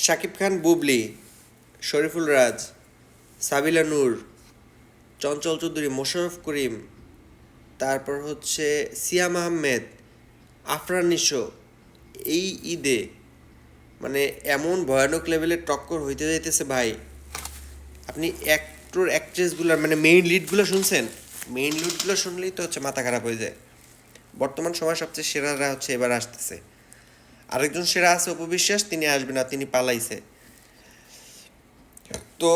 শাকিব খান, বুবলি, শরীফুল রাজ, সাবিলা নূর, চঞ্চল চৌধুরী, মোশাররফ করিম, তারপর হচ্ছে সিয়াম আহমেদ, আফরান নিশো। এই ঈদে মানে এমন ভয়ানক লেভেলের টক্কর হইতে যাইতেছে ভাই। আপনি অ্যাক্টর অ্যাক্ট্রেসগুলোর মানে মেইন লিডগুলো শুনছেন? মেইন লিডগুলো শুনলেই তো হচ্ছে মাথা খারাপ হয়ে যায়। বর্তমান সময় সবচেয়ে সেরারা হচ্ছে এবার আসতেছে। আরেকজন সেরা আছে অপু বিশ্বাস, তিনি আসবে না, তিনি পালাইছে। তো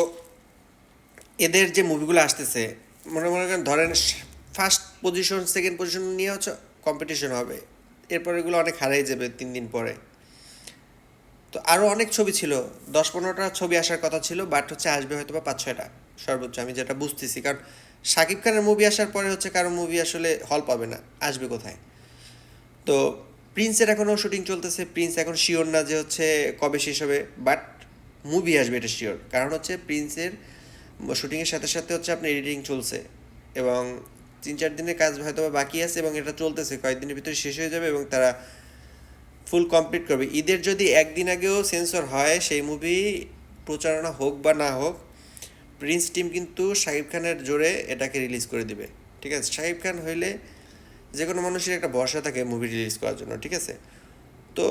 এদের যে মুভিগুলো আসতেছে, মনে মনে করেন ধরেন ফার্স্ট পজিশন সেকেন্ড পজিশন নিয়ে হচ্ছে কম্পিটিশন হবে। এরপর এগুলো অনেক হারিয়ে যাবে 3 দিন পরে। তো আরও অনেক ছবি ছিল, 10-15টা ছবি আসার কথা ছিল, বাট হচ্ছে আসবে হয়তো বা 5-6টা সর্বোচ্চ, আমি যেটা বুঝতেছি। কারণ শাকিব খানের মুভি আসার পরে হচ্ছে কারো মুভি আসলে হল পাবে না, আসবে কোথায়? তো প্রিন্সের এখনও শুটিং চলতেছে, প্রিন্স এখন শিওর না যে হচ্ছে কবে শেষ হবে, বাট মুভি আসবে এটা শিওর। কারণ হচ্ছে প্রিন্সের শুটিংয়ের সাথে সাথে হচ্ছে আপনার এডিটিং চলছে, এবং 3-4 দিনের কাজ হয়তো বা বাকি আছে, এবং এটা চলতেছে, কয়েকদিনের ভিতরে শেষ হয়ে যাবে এবং তারা ফুল কমপ্লিট করবে। ঈদের যদি একদিন আগেও সেন্সর হয় সেই মুভি, প্রচারণা হোক বা না হোক, প্রিন্স টিম কিন্তু শাকিব খানের জোরে এটাকে রিলিজ করে দিবে। ঠিক আছে, শাকিব খান হইলে যে কোনো মানুষের একটা ভরসা থাকে মুভি রিলিজ করার জন্য। ঠিক আছে, তো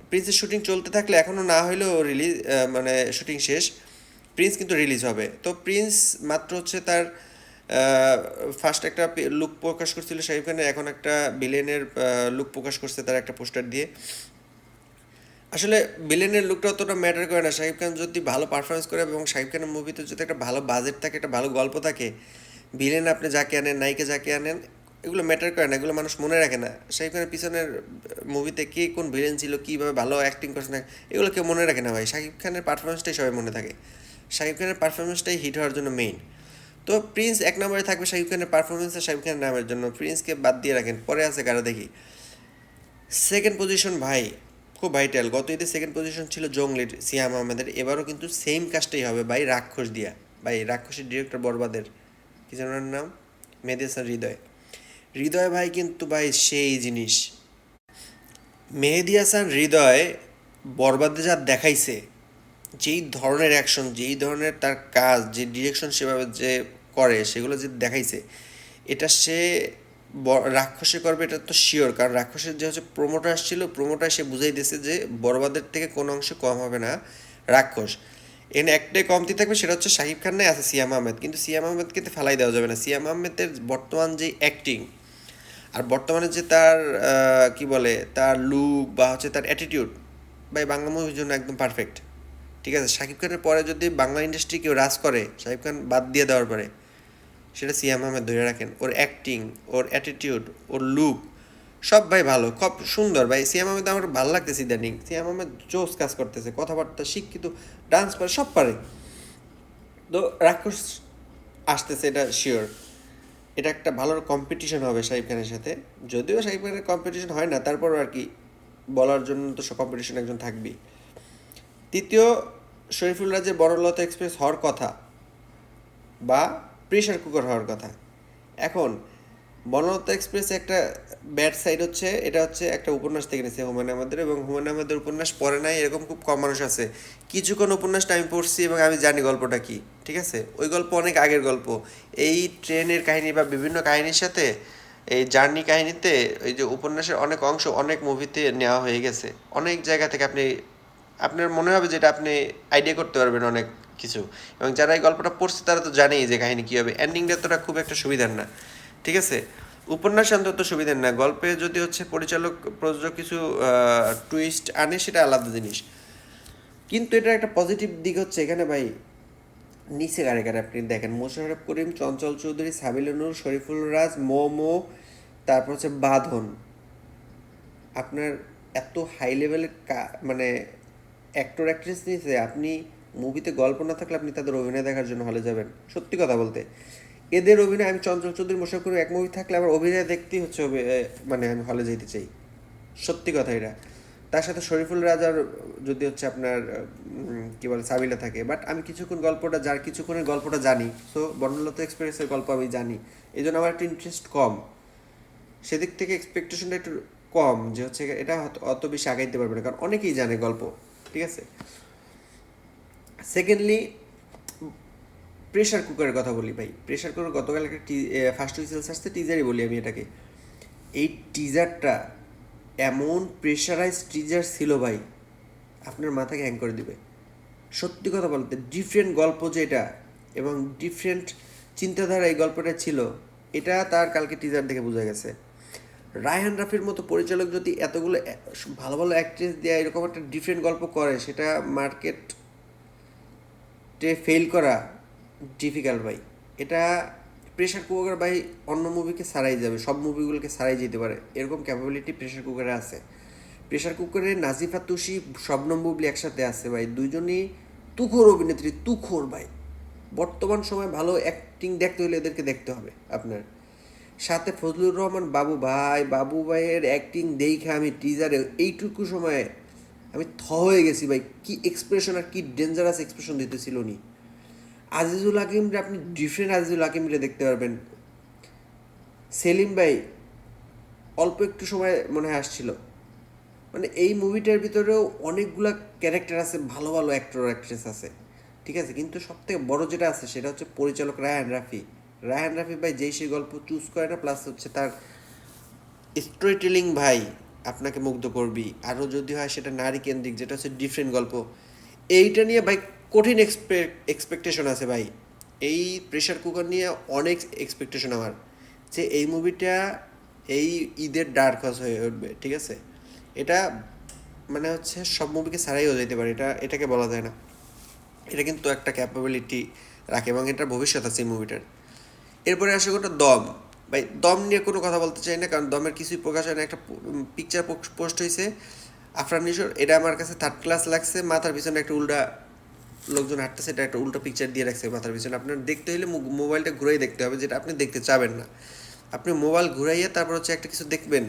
প্রিন্সের শুটিং চলতে থাকলে এখনও না হইলেও রিলিজ মানে শুটিং শেষ, প্রিন্স কিন্তু রিলিজ হবে। তো প্রিন্স মাত্র হচ্ছে তার ফার্স্ট একটা লুক প্রকাশ করছিল শাকিব খানের, এখন একটা বিলেনের লুক প্রকাশ করছে তার একটা পোস্টার দিয়ে। আসলে ভিলেনের লুকটা অতটা ম্যাটার করে না, শাকিব খান যদি ভালো পারফরমেন্স করে এবং শাকিব খানের মুভিতে যদি একটা ভালো বাজেট থাকে, একটা ভালো গল্প থাকে, ভিলেন আপনি যাকে আনেন, নায়িকা যাকে আনেন, এগুলো ম্যাটার করে না, এগুলো মানুষ মনে রাখে না। শাকিব খানের পিছনের মুভিতে কে কোন ভিলেন ছিল, কীভাবে ভালো অ্যাক্টিং করছে না, এগুলো কেউ মনে রাখে না ভাই। শাকিব খানের পারফরমেন্সটাই সবাই মনে থাকে, শাকিব খানের পারফরমেন্সটাই হিট হওয়ার জন্য মেইন। তো প্রিন্স এক নম্বরে থাকবে শাকিব খানের পারফরমেন্স আর শাকিব খানের নামের জন্য, প্রিন্সকে বাদ দিয়ে রাখেন, পরে আছে কারা দেখি। সেকেন্ড পজিশন ভাই খুব ভাইটাল, গত ঈদে সেকেন্ড পজিশন ছিল জংলির সিয়াম আহমেদের, এবারও কিন্তু সেম কাজটাই হবে ভাই, রাক্ষস দিয়া। ভাই রাক্ষসের ডিরেক্টর বরবাদের কি যেন ওনার নাম, মেহেদী হাসান হৃদয়। হৃদয় ভাই কিন্তু ভাই সেই জিনিস। মেহেদী হাসান হৃদয় বরবাদে যা দেখাইছে, যেই ধরনের অ্যাকশন, যেই ধরনের তার কাজ, যে ডিরেকশন সেভাবে যে করে, সেগুলো যে দেখাইছে, এটা সে রাক্ষসে করবে এটা তো শিওর। কারণ রাক্ষসের যে হচ্ছে প্রোমোটার আসছিল, প্রোমোটার সে বুঝাই দিয়েছে যে বরবাদের থেকে কোনো অংশে কম হবে না রাক্ষস। এখানে একটাই কমতি থাকবে, সেটা হচ্ছে শাকিব খান নাই, আছে সিয়াম আহমেদ। কিন্তু সিয়াম আহমেদকে তো ফেলাই দেওয়া যাবে না। সিয়াম আহমেদের বর্তমান যে অ্যাক্টিং, আর বর্তমানে যে তার কি বলে তার লুক বা হচ্ছে তার অ্যাটিটিউড, ভাই বাংলা মুভির জন্য একদম পারফেক্ট। ঠিক আছে, শাকিব খানের পরে যদি বাংলা ইন্ডাস্ট্রি কেউ রাজ করে, শাকিব খান বাদ দিয়ে দেওয়ার পরে, সেটা সিয়াম আহমেদ ধরে রাখেন। ওর অ্যাক্টিং, ওর অ্যাটিটিউড, ওর লুক, সব ভাই ভালো, খুব সুন্দর ভাই। সিয়াম আহমেদ আমার ভালো লাগতেছে ইদানিং, সিয়াম আহমেদ জোস কাজ করতেছে, কথাবার্তা শিক্ষিত, ডান্স পারে, সব পারে। তো রাক্ষস আসতেছে এটা শিওর। এটা একটা ভালো কম্পিটিশন হবে শাকিব খানের সাথে। যদিও শাকিব খানের কম্পিটিশন হয় না, তারপরও আর কি বলার জন্য তো কম্পিটিশন একজন থাকবেই। তৃতীয়, শরীফুল রাজের বড়লতা এক্সপ্রেস হওয়ার কথা, বা প্রেশার কুকার হওয়ার কথা। এখন বনলতা এক্সপ্রেস একটা ব্যাড সাইড হচ্ছে, এটা হচ্ছে একটা উপন্যাস থেকে নিয়েছে হুমায়ুন আহমেদের, এবং হুমায়ুন আহমেদের উপন্যাস পড়ে নাই এরকম খুব কম মানুষ আছে। কিছুক্ষণ উপন্যাসটা আমি পড়ছি এবং আমি জানি গল্পটা কি। ঠিক আছে, ওই গল্প অনেক আগের গল্প। এই ট্রেনের কাহিনী বা বিভিন্ন কাহিনীর সাথে এই জার্নি কাহিনীতে এই যে উপন্যাসের অনেক অংশ অনেক মুভিতে নেওয়া হয়ে গেছে। অনেক জায়গা থেকে আপনি, আপনার মনে হবে যেটা আপনি আইডিয়া করতে পারবেন অনেক কিছু। এবং যারা এই গল্পটা পড়ছে তারা তো জানেই যে কাহিনী কী হবে। এন্ডিংটা তোটা খুব একটা সুবিধার না। ঠিক আছে, উপন্যাস অন্তত সুবিধার না, গল্পে যদি হচ্ছে পরিচালক প্রযোজক কিছু টুইস্ট আনে সেটা আলাদা জিনিস। কিন্তু এটার একটা পজিটিভ দিক হচ্ছে এখানে ভাই, নিচে কারে কারে আপনি দেখেন, মোশাররফ করিম, চঞ্চল চৌধুরী, সাবিলা নূর, শরীফুল রাজ, মোমো, তারপর হচ্ছে বাঁধন। আপনার এত হাই লেভেলের মানে অ্যাক্টর অ্যাক্ট্রেস নিয়েছে, আপনি মুভিতে গল্প না থাকলে আপনি তাদের অভিনয় দেখার জন্য হলে যাবেন। সত্যি কথা বলতে এদের অভিনয়, আমি চঞ্চল চৌধুরী, মোশাররফ করিম এক মুভি থাকলে আমার অভিনয় দেখতেই হচ্ছে মানে আমি হলে যেতে চাই। সত্যি কথা এটা। তার সাথে শরীফুল রাজার যদি হচ্ছে আপনার কী বলে সাবিলা থাকে, বাট আমি কিছুক্ষণ গল্পটা কিছুক্ষণের গল্পটা জানি, সো বর্ণলতা এক্সপ্রেসের গল্প আমি জানি, এই জন্য আমার একটা ইন্টারেস্ট কম। সেদিক থেকে এক্সপেকটেশনটা একটু কম যে হচ্ছে এটা অত বেশি আগাইতে পারবে না, কারণ অনেকেই জানে গল্প। ঠিক আছে, সেকেন্ডলি, প্রেশার কুকারের কথা বলি ভাই। প্রেশার কুকার গতকাল একটা ফার্স্ট হুইসেলস আসছে, টিজারই বলি আমি এটাকে। এই টিজারটা এমন প্রেশারাইজ টিজার ছিল ভাই, আপনার মাথাকে হ্যাং করে দিবে। সত্যি কথা বলতে ডিফারেন্ট গল্প যেটা, এবং ডিফারেন্ট চিন্তাধারা এই গল্পটা ছিল, এটা তার কালকে টিজার দেখে বোঝা গেছে। রায়হান রাফির মতো পরিচালক যদি এতগুলো ভালো ভালো অ্যাক্ট্রেস দিয়ে এরকম একটা ডিফারেন্ট গল্প করে, সেটা মার্কেটে ফেল করা ডিফিকাল্ট ভাই। এটা প্রেশার কুকার ভাই অন্য মুভিকে ছাড়াই যাবে, সব মুভিগুলোকে ছাড়াই যেতে পারে, এরকম ক্যাপাবিলিটি প্রেশার কুকারে আছে। প্রেশার কুকারে নাজিফা তুষি, শবনম বুবলি একসাথে আছে ভাই, দুইজনই তুখোর অভিনেত্রী, তুখোর ভাই। বর্তমান সময় ভালো অ্যাক্টিং দেখতে হলে এদেরকে দেখতে হবে আপনার। সাথে ফজলুর রহমান বাবু ভাই, বাবু ভাইয়ের অ্যাক্টিং দেখে আমি টিজারে এইটুকু সময়ে আমি হয়ে গেছি ভাই। কি এক্সপ্রেশন আর কি ডেঞ্জারাস এক্সপ্রেশন দিতেছিল উনি। আজিজুল হাকিমরে আপনি ডিফারেন্ট আজিজুল হাকিমরে দেখতে পারবেন। সেলিম ভাই অল্প একটু সময় মনে হয় আসছিল। মানে এই মুভিটার ভিতরেও অনেকগুলা ক্যারেক্টার আছে, ভালো ভালো অ্যাক্টর অ্যাক্ট্রেস আছে, ঠিক আছে। কিন্তু সবথেকে বড় যেটা আছে সেটা হচ্ছে পরিচালক রায়হান রাফি। রায়হান রাফি ভাই যেই সেই গল্প চুজ করে না, প্লাস হচ্ছে তার স্টোরি টেলিং ভাই আপনাকে মুগ্ধ করবি। আরও যদি হয় সেটা নারী কেন্দ্রিক, যেটা হচ্ছে ডিফারেন্ট গল্প। এইটা নিয়ে ভাই কঠিন এক্সপেকটেশন আছে ভাই। এই প্রেশার কুকার নিয়ে অনেক এক্সপেকটেশন আমার, যে এই মুভিটা এই ঈদের ডার্ক হর্স হয়ে উঠবে, ঠিক আছে। এটা মানে হচ্ছে সব মুভিকে ছাড়াইও যেতে পারে, এটাকে বলা যায় না। এটা কিন্তু একটা ক্যাপাবিলিটি রাখে এবং এটার ভবিষ্যৎ আছে এই মুভিটার। এরপরে আসে ওটা দম। ভাই দম নিয়ে কোনো কথা বলতে চাই না, কারণ দমের কিছুই প্রকাশ হয় না। একটা পিকচার পোস্ট হয়েছে আফরান নিশোর, এটা আমার কাছে থার্ড ক্লাস লাগছে। মাথার পিছনে একটা উল্টা লোকজন হাঁটতেছে, এটা একটা উল্টো পিকচার দিয়ে রাখছে মাথার পিছনে। আপনার দেখতে হলে মোবাইলটা ঘুরাই দেখতে হবে, যেটা আপনি দেখতে চাবেন না। আপনি মোবাইল ঘুরাইয়ে তারপর হচ্ছে একটা কিছু দেখবেন,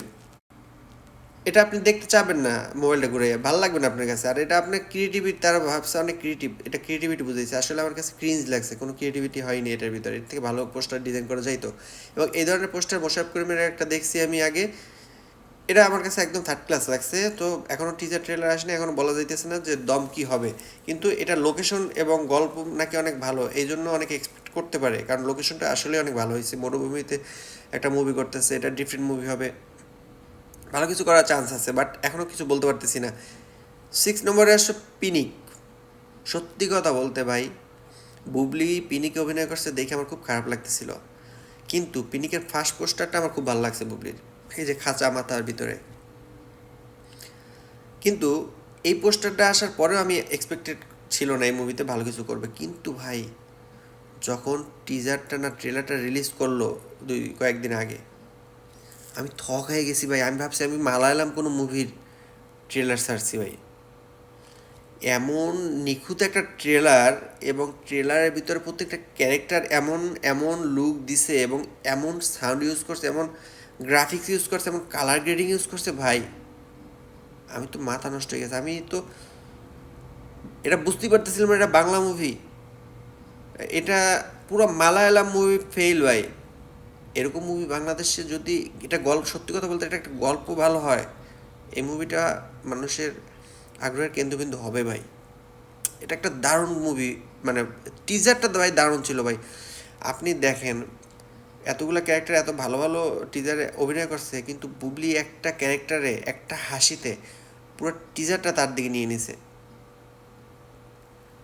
এটা আপনি দেখতে চাবেন না। মোবাইলটা ঘুরে ভালো লাগবে না আপনার কাছে। আর এটা আপনার ক্রিয়েটিভিটি, তারা ভাবছে অনেক ক্রিয়েটিভ, এটা ক্রিয়েটিভিটি বুঝেছে। আসলে আমার কাছে ক্রিঞ্জ লাগছে, কোনো ক্রিয়েটিভিটি হয়নি এটার ভিতরে। এর থেকে ভালো পোস্টার ডিজাইন করা যাইতো। এবং এই ধরনের পোস্টার মোশাররফ করিমের একটা দেখছি আমি আগে, এটা আমার কাছে একদম থার্ড ক্লাস লাগছে। তো এখনও টিজার ট্রেলার আসেনি, এখনও বলা যাইতেছে না যে দম কি হবে। কিন্তু এটা লোকেশন এবং গল্প নাকি অনেক ভালো, এই জন্য অনেকে এক্সপেক্ট করতে পারে, কারণ লোকেশনটা আসলে অনেক ভালো হয়েছে। মরুভূমিতে একটা মুভি করতেছে, এটা ডিফারেন্ট মুভি হবে, ভালো কিছু করার চান্স আছে। বাট এখনও কিছু বলতে পারতেছি না। 6 নম্বরে আসছে পিনিক। সত্যি কথা বলতে ভাই, বুবলি পিনিকে অভিনয় করছে দেখে আমার খুব খারাপ লাগতেছিল, কিন্তু পিনিকের ফার্স্ট পোস্টারটা আমার খুব ভালো লাগছে বুবলির, এই যে খাঁচা মাথার ভিতরে। কিন্তু এই পোস্টারটা আসার পরেও আমি এক্সপেক্টেড ছিল না এই মুভিতে ভালো কিছু করবে। কিন্তু ভাই যখন টিজারটা না ট্রেলারটা রিলিজ করলো কয়েকদিন আগে, আমি হয়ে গেছি ভাই। আমি ভাবছি আমি মালায়ালাম কোনো মুভির ট্রেলার ছাড়ছি ভাই। এমন নিখুঁত একটা ট্রেলার, এবং ট্রেলারের ভিতরে প্রত্যেকটা ক্যারেক্টার এমন এমন লুক দিছে, এবং এমন সাউন্ড ইউজ করছে, এমন গ্রাফিক্স ইউজ করছে, এমন কালার গ্রেডিং ইউজ করছে ভাই, আমি তো মাথা নষ্ট হয়ে গেছে। আমি তো এটা বুঝতেই পারতেছিলাম এটা বাংলা মুভি, এটা পুরো মালায়ালাম মুভি ফেইল ভাই। এরকম মুভি বাংলাদেশে যদি এটা গল্প, সত্যি কথা বলতে এটা একটা গল্প ভালো হয়, এই মুভিটা মানুষের আগ্রহের কেন্দ্রবিন্দু হবে ভাই। এটা একটা দারুণ মুভি, মানে টিজারটা ভাই দারুণ ছিল ভাই। আপনি দেখেন এতগুলো ক্যারেক্টার এত ভালো ভালো টিজারে অভিনয় করছে, কিন্তু বুবলি একটা ক্যারেক্টারে একটা হাসিতে পুরো টিজারটা তার দিকে নিয়ে নিছে।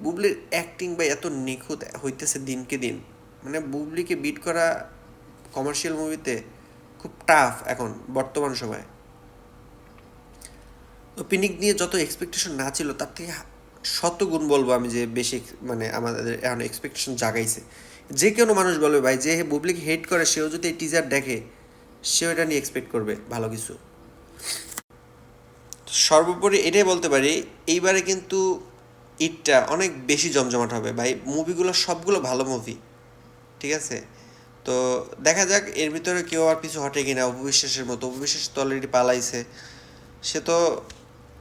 বুবলির অ্যাক্টিং ভাই এত নিখুঁত হইতেছে দিনকে দিন, মানে বুবলিকে বিট করা কমার্শিয়াল মুভিতে খুব টাফ এখন বর্তমান সময়ে। তো পিনিক নিয়ে যত এক্সপেকটেশন না ছিল তার থেকে শত গুণ বলবো আমি যে বেশি, মানে আমাদের এখন এক্সপেকটেশন জাগাইছে। যে কোনো মানুষ বলবে ভাই, যে বুবলিকে হেট করে সেও যদি এই টিজার দেখে, সেও এটা নিয়ে এক্সপেক্ট করবে ভালো কিছু। সর্বোপরি এটাই বলতে পারি, এইবারে কিন্তু ঈদটা অনেক বেশি জমজমাট হবে ভাই। মুভিগুলো সবগুলো ভালো মুভি, ঠিক আছে। তো দেখা যাক এর ভিতরে কেউ আর কিছু হটে কিনা। অপবিশ্বাসের মতো, অপবিশ্বাস তো অলরেডি পালাইছে। সে তো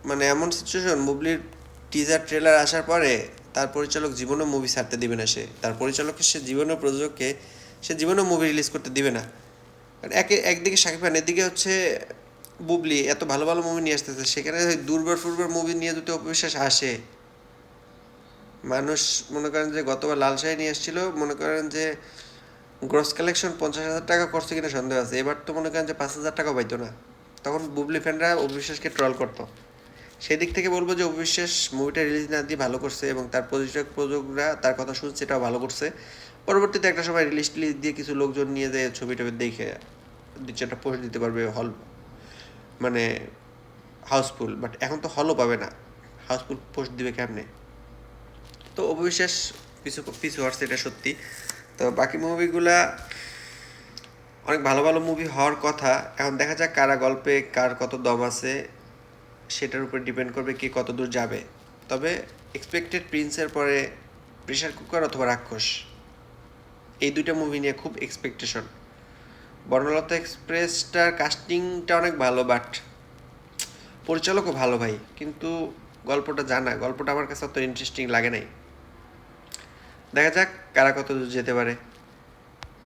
মানে এমন সিচুয়েশন, বুবলির টিজার ট্রেলার আসার পরে তার পরিচালক জীবনেও মুভি ছাড়তে দিবে না। সে তার পরিচালককে, সে জীবনেও প্রযোজককে সে জীবনেও মুভি রিলিজ করতে দিবে না। কারণ একদিকে শাকিব খান, এদিকে হচ্ছে বুবলি এত ভালো ভালো মুভি নিয়ে আসতেছে, সেখানে দুর্বার ফুরবার মুভি নিয়ে যদি অপবিশ্বাস আসে, মানুষ মনে করেন যে গতবার লাল শাহী নিয়ে এসেছিল, মনে করেন যে গ্রস কালেকশন 50,000 টাকা করছে কিনা সন্দেহ আছে। এবার তো মনে করেন যে 5,000 টাকাও পাইতো না। তখন বুবলি ফ্যানরা অবিশ্বাসকে ট্রল করতো। সেই দিক থেকে বলবো যে অবিশ্বাস মুভিটা রিলিজ না দিয়ে ভালো করছে, এবং তার প্রযোজকরা তার কথা শুনছে, এটাও ভালো করছে। পরবর্তীতে একটা সময় রিলিজ টিলিজ দিয়ে কিছু লোকজন নিয়ে যায় ছবি টবি দেখে 2-4টা পোস্ট দিতে পারবে হল, মানে হাউসফুল। বাট এখন তো হলও পাবে না, হাউসফুল পোস্ট দিবে কেমনে? তো অবিশ্বাস পিছু পিছু হচ্ছে, এটা সত্যি। তো বাকি মুভিগুলা অনেক ভালো ভালো মুভি হওয়ার কথা। এখন দেখা যাক কারা গল্পে কার কত দম আছে, সেটার উপর ডিপেন্ড করবে কে কত দূর যাবে। তবে এক্সপেক্টেড প্রিন্সের পরে প্রেশার কুকার অথবা রাক্ষস, এই দুইটা মুভি নিয়ে খুব এক্সপেকটেশন। বর্ণলতা এক্সপ্রেসটার কাস্টিংটা অনেক ভালো, বাট পরিচালকও ভালো ভাই, কিন্তু গল্পটা জানা, গল্পটা আমার কাছে অত ইন্টারেস্টিং লাগে নাই। দেখা যাক কারা কত দূর যেতে পারে।